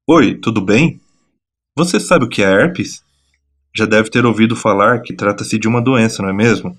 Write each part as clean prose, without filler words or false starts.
Oi, tudo bem? Você sabe o que é herpes? Já deve ter ouvido falar que trata-se de uma doença, não é mesmo?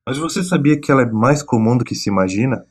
Mas você sabia que ela é mais comum do que se imagina?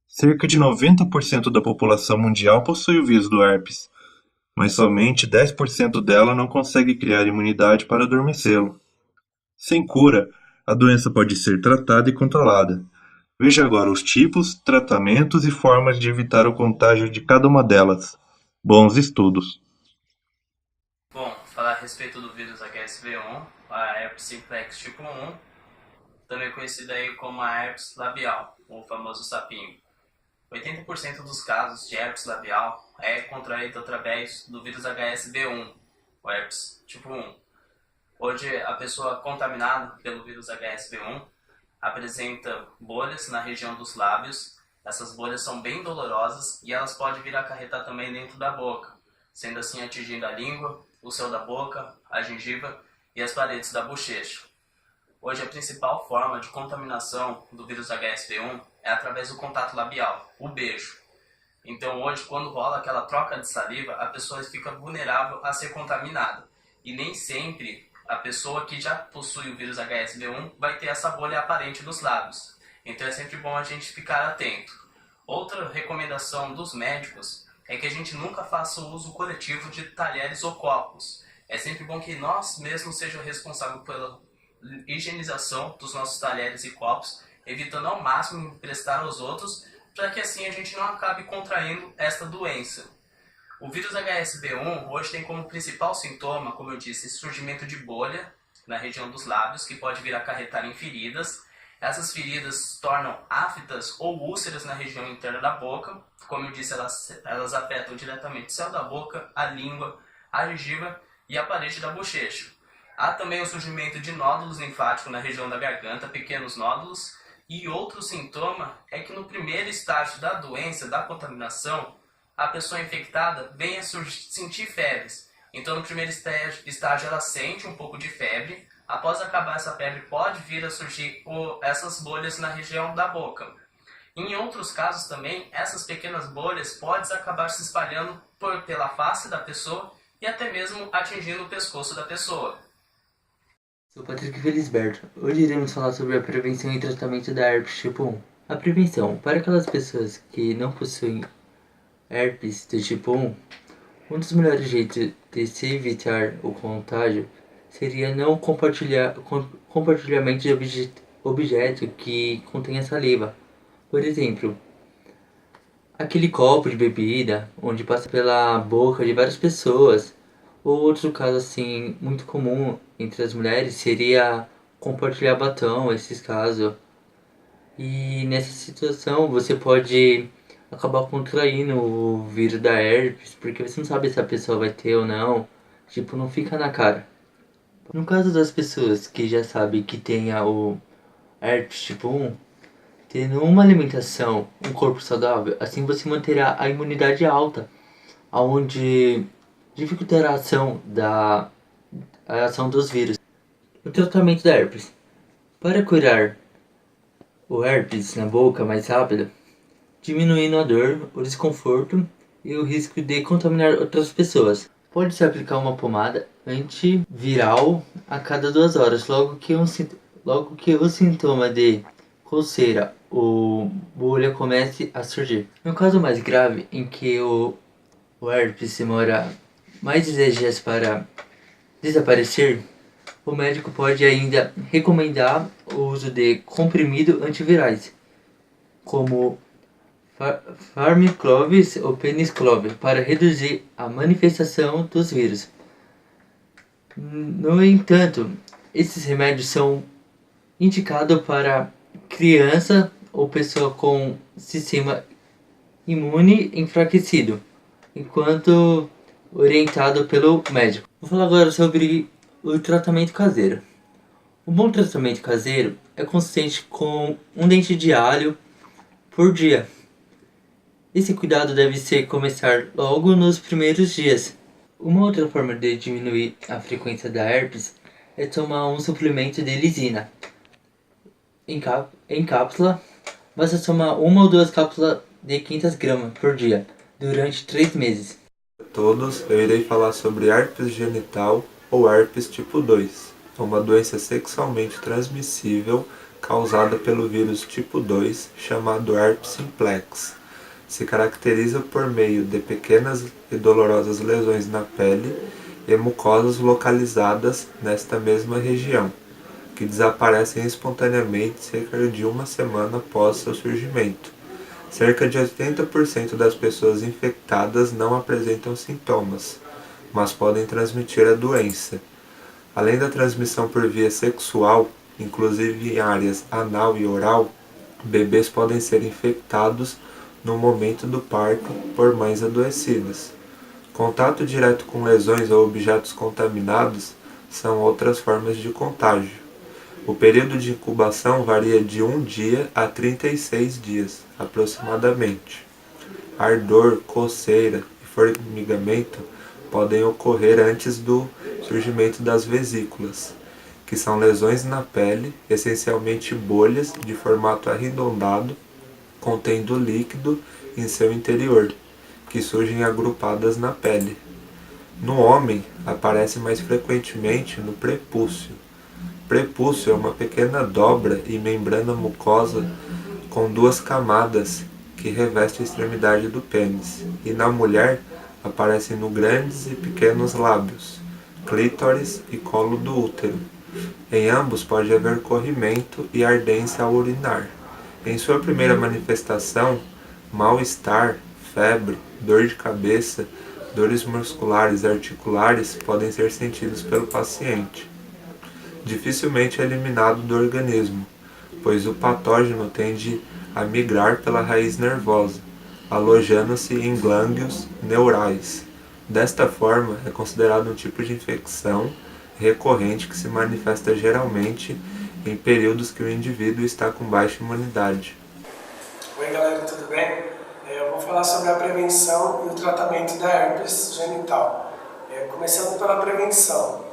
Cerca de 90% da população mundial possui o vírus do herpes, mas somente 10% dela não consegue criar imunidade para adormecê-lo. Sem cura, a doença pode ser tratada e controlada. Veja agora os tipos, tratamentos e formas de evitar o contágio de cada uma delas. Bons estudos! Bom, falar a respeito do vírus HSV1, a herpes simplex tipo 1, também conhecida aí como a herpes labial, o famoso sapinho. 80% dos casos de herpes labial é contraído através do vírus HSV1, o herpes tipo 1. Hoje, a pessoa contaminada pelo vírus HSV1 apresenta bolhas na região dos lábios. Essas bolhas são bem dolorosas e elas podem vir a acarretar também dentro da boca, sendo assim atingindo a língua, o céu da boca, a gengiva e as paredes da bochecha. Hoje, a principal forma de contaminação do vírus HSV1 é através do contato labial, o beijo. Então, hoje, quando rola aquela troca de saliva, a pessoa fica vulnerável a ser contaminada. E nem sempre a pessoa que já possui o vírus HSV1 vai ter essa bolha aparente nos lábios. Então, é sempre bom a gente ficar atento. Outra recomendação dos médicos é que a gente nunca faça o uso coletivo de talheres ou copos. É sempre bom que nós mesmos sejamos responsáveis pela higienização dos nossos talheres e copos, evitando ao máximo emprestar aos outros, para que assim a gente não acabe contraindo esta doença. O vírus HSV1 hoje tem como principal sintoma, como eu disse, surgimento de bolha na região dos lábios, que pode vir a acarretar em feridas. Essas feridas tornam aftas ou úlceras na região interna da boca. Como eu disse, elas afetam diretamente o céu da boca, a língua, a gengiva e a parede da bochecha. Há também o surgimento de nódulos linfáticos na região da garganta, pequenos nódulos. E outro sintoma é que no primeiro estágio da doença, da contaminação, a pessoa infectada vem a sentir febres. Então, no primeiro estágio, ela sente um pouco de febre. Após acabar essa febre, pode vir a surgir essas bolhas na região da boca. Em outros casos também, essas pequenas bolhas podem acabar se espalhando pela face da pessoa e até mesmo atingindo o pescoço da pessoa. Sou Patrick Felisberto. Hoje iremos falar sobre a prevenção e tratamento da herpes tipo 1. A prevenção. Para aquelas pessoas que não possuem herpes do tipo 1, um dos melhores jeitos de se evitar o contágio seria não compartilhamento de objeto que contenha saliva. Por exemplo, aquele copo de bebida onde passa pela boca de várias pessoas. Ou outro caso assim muito comum entre as mulheres seria compartilhar batom, esses casos. E nessa situação você pode acabar contraindo o vírus da herpes, porque você não sabe se a pessoa vai ter ou não. Tipo, não fica na cara. No caso das pessoas que já sabem que tenha o herpes tipo 1, tendo uma alimentação, um corpo saudável, assim você manterá a imunidade alta, aonde dificultará a ação dos vírus. O tratamento da herpes. Para curar o herpes na boca mais rápido, diminuindo a dor, o desconforto e o risco de contaminar outras pessoas. Pode-se aplicar uma pomada antiviral a cada 2 horas, logo que o sintoma de coceira ou bolha comece a surgir. No caso mais grave, em que o herpes demora mais de 10 dias para desaparecer, o médico pode ainda recomendar o uso de comprimidos antivirais, como Farmiclovis ou Peniclove, para reduzir a manifestação dos vírus. No entanto, esses remédios são indicados para criança ou pessoa com sistema imune enfraquecido, enquanto orientado pelo médico. Vou falar agora sobre o tratamento caseiro. Um bom tratamento caseiro é consistente com um dente de alho por dia. Esse cuidado deve ser começar logo nos primeiros dias. Uma outra forma de diminuir a frequência da herpes é tomar um suplemento de lisina. Em cápsula, basta tomar uma ou duas cápsulas de 500 gramas por dia durante 3 meses. Todos, eu irei falar sobre herpes genital ou herpes tipo 2, uma doença sexualmente transmissível causada pelo vírus tipo 2 chamado herpes simplex. Se caracteriza por meio de pequenas e dolorosas lesões na pele e mucosas localizadas nesta mesma região, que desaparecem espontaneamente cerca de uma semana após seu surgimento. Cerca de 80% das pessoas infectadas não apresentam sintomas, mas podem transmitir a doença. Além da transmissão por via sexual, inclusive em áreas anal e oral, bebês podem ser infectados no momento do parto por mães adoecidas. Contato direto com lesões ou objetos contaminados são outras formas de contágio. O período de incubação varia de 1 dia a 36 dias, aproximadamente. Ardor, coceira e formigamento podem ocorrer antes do surgimento das vesículas, que são lesões na pele, essencialmente bolhas de formato arredondado, contendo líquido em seu interior, que surgem agrupadas na pele. No homem, aparece mais frequentemente no prepúcio. Prepúcio é uma pequena dobra e membrana mucosa com 2 camadas que reveste a extremidade do pênis, e na mulher aparecem no grandes e pequenos lábios, clítoris e colo do útero. Em ambos pode haver corrimento e ardência ao urinar. Em sua primeira manifestação, mal-estar, febre, dor de cabeça, dores musculares e articulares podem ser sentidos pelo paciente. Dificilmente é eliminado do organismo, pois o patógeno tende a migrar pela raiz nervosa, alojando-se em glândulos neurais. Desta forma, é considerado um tipo de infecção recorrente que se manifesta geralmente em períodos que o indivíduo está com baixa imunidade. Oi galera, tudo bem? Eu vou falar sobre a prevenção e o tratamento da herpes genital. Começando pela prevenção.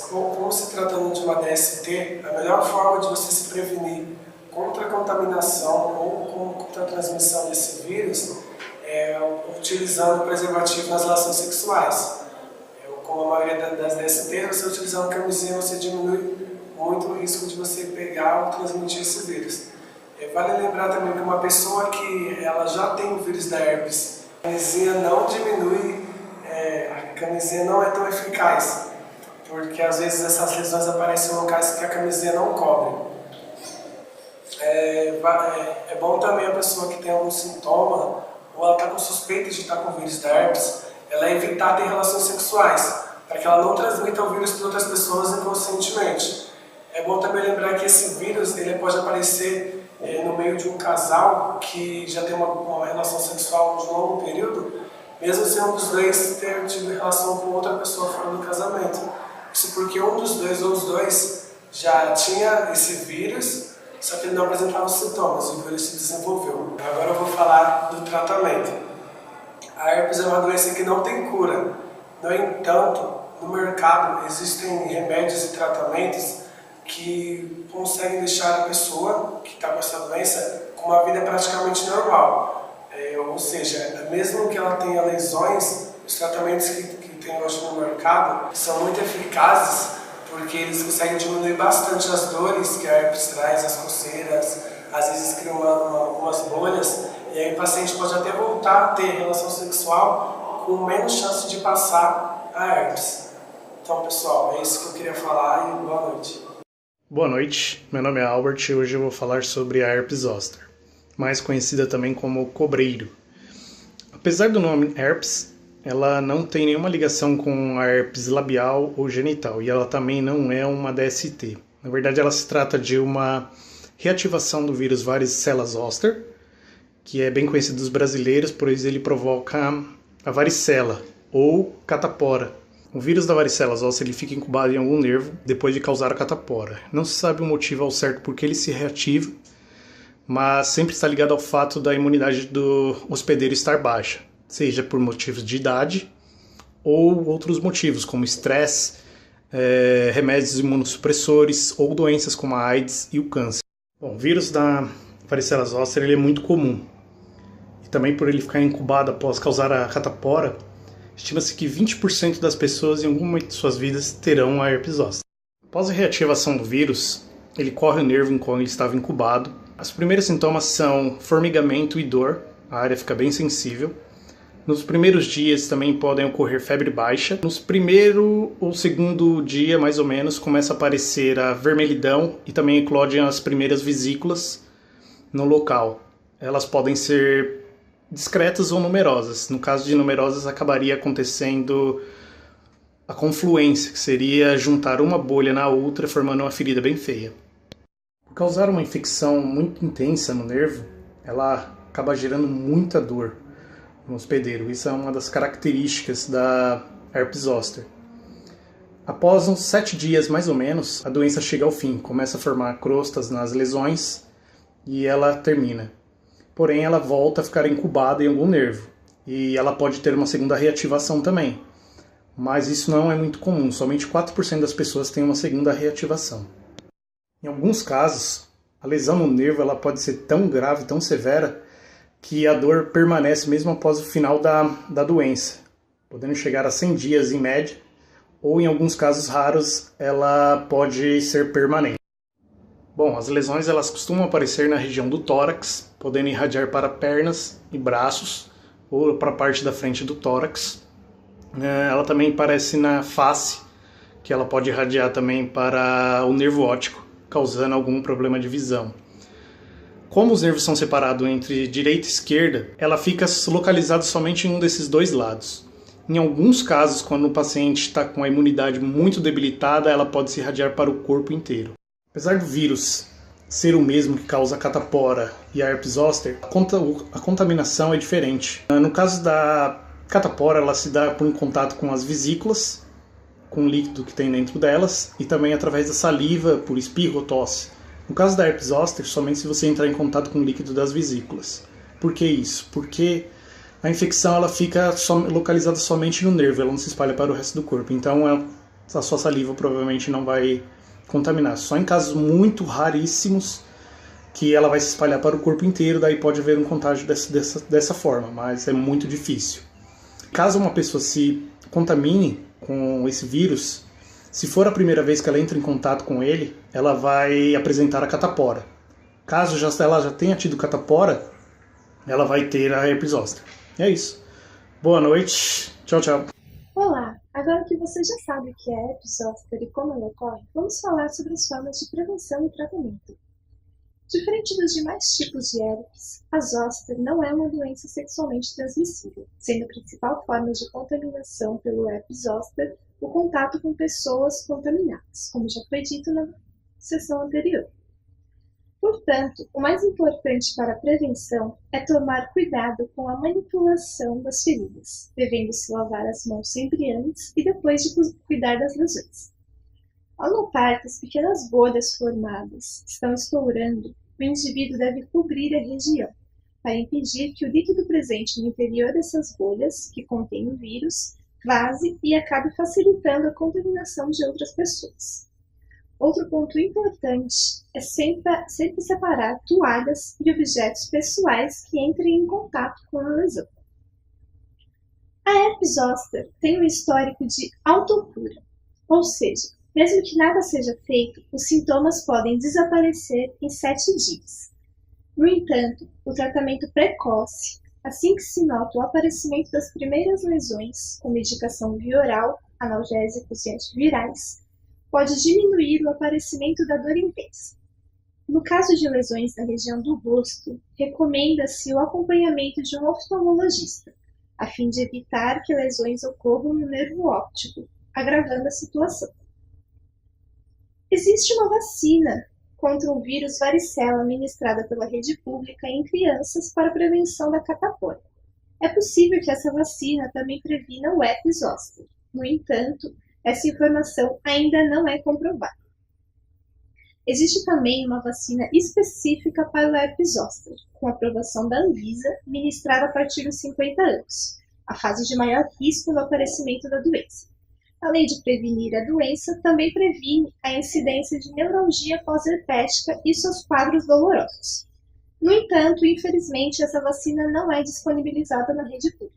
Como se tratando de uma DST, a melhor forma de você se prevenir contra a contaminação ou contra a transmissão desse vírus é utilizando preservativo nas relações sexuais. Como a maioria das DST, você utilizando camisinha, você diminui muito o risco de você pegar ou transmitir esse vírus. Vale lembrar também que uma pessoa que ela já tem o vírus da herpes, a camisinha não diminui, a camisinha não é tão eficaz, porque às vezes essas lesões aparecem em locais que a camisinha não cobre. É bom também a pessoa que tem algum sintoma, ou ela está com suspeita de estar com o vírus da herpes, ela evitar ter relações sexuais, para que ela não transmita o vírus para outras pessoas inconscientemente. É bom também lembrar que esse vírus ele pode aparecer no meio de um casal que já tem uma relação sexual de um longo período, mesmo se um dos dois ter tido relação com outra pessoa fora do casamento. Isso porque um dos dois ou os dois já tinha esse vírus, só que ele não apresentava os sintomas e o vírus se desenvolveu. Agora eu vou falar do tratamento. A herpes é uma doença que não tem cura. No entanto, no mercado existem remédios e tratamentos que conseguem deixar a pessoa que está com essa doença com uma vida praticamente normal. Ou seja, mesmo que ela tenha lesões, os tratamentos que tem hoje no mercado são muito eficazes porque eles conseguem diminuir bastante as dores que a herpes traz, as coceiras, às vezes criam umas bolhas, e aí o paciente pode até voltar a ter relação sexual com menos chance de passar a herpes. Então pessoal, é isso que eu queria falar e boa noite. Boa noite, meu nome é Albert e hoje eu vou falar sobre a herpes zoster, mais conhecida também como cobreiro. Apesar do nome herpes, ela não tem nenhuma ligação com a herpes labial ou genital e ela também não é uma DST. Na verdade, ela se trata de uma reativação do vírus varicela zoster, que é bem conhecido dos brasileiros, pois ele provoca a varicela ou catapora. O vírus da varicela zoster ele fica incubado em algum nervo depois de causar a catapora. Não se sabe o motivo ao certo por que ele se reativa, mas sempre está ligado ao fato da imunidade do hospedeiro estar baixa, seja por motivos de idade ou outros motivos, como estresse, remédios imunossupressores ou doenças como a AIDS e o câncer. Bom, o vírus da varicela zoster ele é muito comum. E também por ele ficar incubado após causar a catapora, Estima-se que 20% das pessoas em algum momento de suas vidas terão a herpes zoster. Após a reativação do vírus, ele corre o nervo enquanto ele estava incubado. Os primeiros sintomas são formigamento e dor, a área fica bem sensível. Nos primeiros dias também podem ocorrer febre baixa. Nos primeiro ou segundo dia, mais ou menos, começa a aparecer a vermelhidão e também eclodem as primeiras vesículas no local. Elas podem ser discretas ou numerosas. No caso de numerosas, acabaria acontecendo a confluência, que seria juntar uma bolha na outra, formando uma ferida bem feia. Por causar uma infecção muito intensa no nervo, ela acaba gerando muita dor no hospedeiro. Isso é uma das características da herpes zoster. Após uns 7 dias, mais ou menos, a doença chega ao fim. Começa a formar crostas nas lesões e ela termina. Porém, ela volta a ficar incubada em algum nervo. E ela pode ter uma segunda reativação também. Mas isso não é muito comum. Somente 4% das pessoas têm uma segunda reativação. Em alguns casos, a lesão no nervo ela pode ser tão grave, tão severa, que a dor permanece mesmo após o final da doença, podendo chegar a 100 dias em média, ou em alguns casos raros, ela pode ser permanente. Bom, as lesões elas costumam aparecer na região do tórax, podendo irradiar para pernas e braços, ou para a parte da frente do tórax. Ela também aparece na face, que ela pode irradiar também para o nervo óptico, causando algum problema de visão. Como os nervos são separados entre direita e esquerda, ela fica localizada somente em um desses dois lados. Em alguns casos, quando o paciente está com a imunidade muito debilitada, ela pode se irradiar para o corpo inteiro. Apesar do vírus ser o mesmo que causa a catapora e a herpes zoster, a contaminação é diferente. No caso da catapora, ela se dá por um contato com as vesículas, com o líquido que tem dentro delas, e também através da saliva, por espirro ou tosse. No caso da herpes zoster, somente se você entrar em contato com o líquido das vesículas. Por que isso? Porque a infecção ela fica localizada somente no nervo, ela não se espalha para o resto do corpo. Então a sua saliva provavelmente não vai contaminar. Só em casos muito raríssimos que ela vai se espalhar para o corpo inteiro, daí pode haver um contágio dessa forma, mas é muito difícil. Caso uma pessoa se contamine com esse vírus, se for a primeira vez que ela entra em contato com ele, ela vai apresentar a catapora. Caso ela já tenha tido catapora, ela vai ter a herpes zoster. É isso. Boa noite. Tchau, tchau. Olá! Agora que você já sabe o que é a herpes zoster e como ela ocorre, vamos falar sobre as formas de prevenção e tratamento. Diferente dos demais tipos de herpes, a zoster não é uma doença sexualmente transmissível, sendo a principal forma de contaminação pelo herpes zoster o contato com pessoas contaminadas, como já foi dito na sessão anterior. Portanto, o mais importante para a prevenção é tomar cuidado com a manipulação das feridas, devendo-se lavar as mãos sempre antes e depois de cuidar das lesões. Ao notar que as pequenas bolhas formadas estão estourando, o indivíduo deve cobrir a região, para impedir que o líquido presente no interior dessas bolhas, que contém o vírus, vaze e acabe facilitando a contaminação de outras pessoas. Outro ponto importante é sempre separar toalhas e objetos pessoais que entrem em contato com a lesão. A herpes zoster tem um histórico de autocura, ou seja, mesmo que nada seja feito, os sintomas podem desaparecer em 7 dias. No entanto, o tratamento precoce, assim que se nota o aparecimento das primeiras lesões, com medicação via oral, analgésicos e antivirais, pode diminuir o aparecimento da dor intensa. No caso de lesões na região do rosto, recomenda-se o acompanhamento de um oftalmologista, a fim de evitar que lesões ocorram no nervo óptico, agravando a situação. Existe uma vacina contra o vírus varicela ministrada pela rede pública em crianças para a prevenção da catapora. É possível que essa vacina também previna o herpes zoster. No entanto, essa informação ainda não é comprovada. Existe também uma vacina específica para o herpes zoster, com aprovação da Anvisa, ministrada a partir dos 50 anos, a fase de maior risco no aparecimento da doença. Além de prevenir a doença, também previne a incidência de neuralgia pós-herpética e seus quadros dolorosos. No entanto, infelizmente, essa vacina não é disponibilizada na rede pública.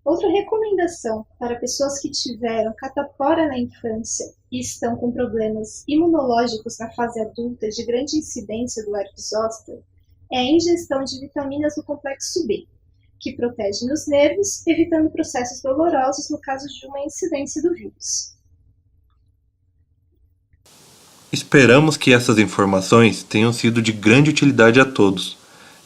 Outra recomendação para pessoas que tiveram catapora na infância e estão com problemas imunológicos na fase adulta de grande incidência do herpes zoster é a ingestão de vitaminas do complexo B, que protegem os nervos, evitando processos dolorosos no caso de uma incidência do vírus. Esperamos que essas informações tenham sido de grande utilidade a todos.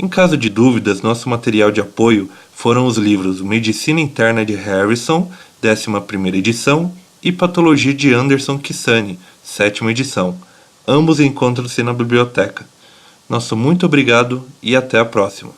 Em caso de dúvidas, nosso material de apoio foram os livros Medicina Interna de Harrison, 11ª edição, e Patologia de Anderson Kissani, 7ª edição. Ambos encontram-se na biblioteca. Nosso muito obrigado e até a próxima.